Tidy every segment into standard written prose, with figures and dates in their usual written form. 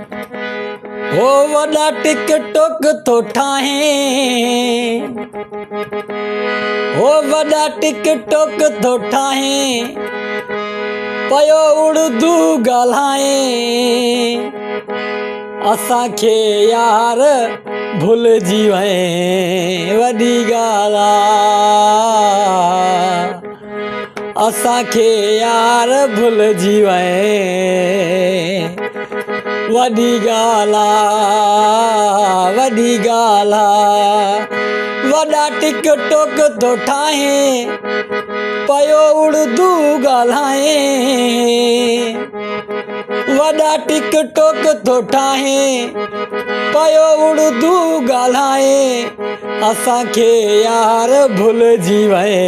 हो वॾा टिकटॉक थो ठाहे, हो वॾा टिकटॉक थो ठाहे, पयो उर्दू ॻाल्हाए। असांखे यार भुलिजी वए वॾी ॻाल्हि आहे, असांखे यार भुलिजी वए वॾी ॻाल्हि आहे, वॾी ॻाल्हि आहे। वॾा टिकटॉक थो ठाहे, पयो उर्दू ॻाल्हाए। वॾा टिकटॉक थो ठाहे, पयो उर्दू ॻाल्हाए। असांखे यार भुलिजी वए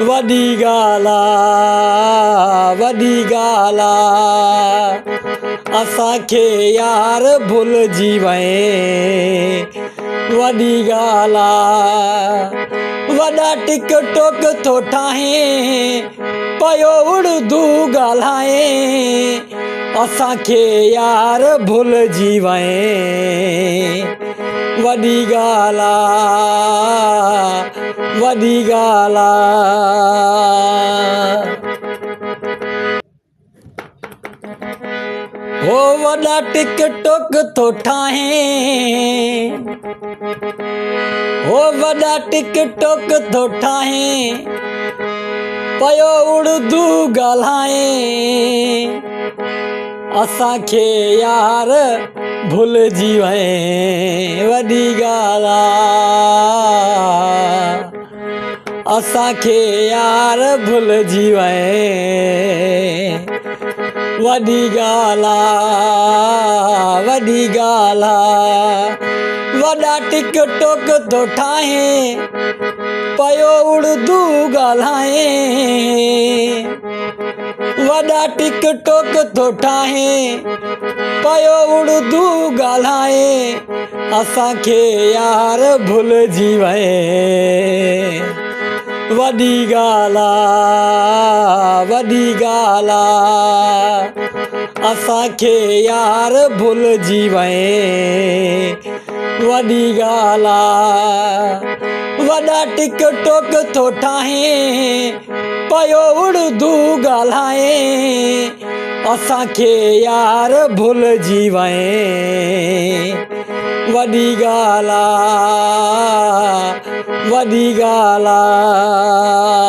वॾी ॻाल्हि आहे, वॾी ॻाल्हि आहे। असांखे यार भुलिजी वए वॾी ॻाल्हि आहे। वॾा टिकटॉक थो ठाहे, पयो उर्दू ॻाल्हाए। असांखे यार भुलिजी वए वॾी ॻाल्हि आहे, वॾी ॻाल्हि आहे। हो वॾा टिकटॉक थो ठाहे, हो वॾा टिकटॉक थो ठाहे, पयो उर्दू ॻाल्हाए। असांखे यार भुलिजी वए वॾी ॻाल्हि आहे, असांखे यार भुलिजी वए वॾी ॻाल्हि आहे, वॾी ॻाल्हि आहे। वॾा टिकटॉक थो ठाहे, पयो उर्दू ॻाल्हाए। वॾा टिकटॉक थो ठाहे, पयो उर्दू ॻाल्हाए। असांखे यार भुलिजी वए वॾी ॻाल्हि आहे, वॾी ॻाल्हि आहे। असांखे यार भुलिजी वए वॾी ॻाल्हि आहे। वॾा टिकटॉक थो ठाहे, पयो उर्दू ॻाल्हाए। असांखे यार भुलिजी वए वॾी ॻाल्हि आहे, वॾी ॻाल्हि आहे।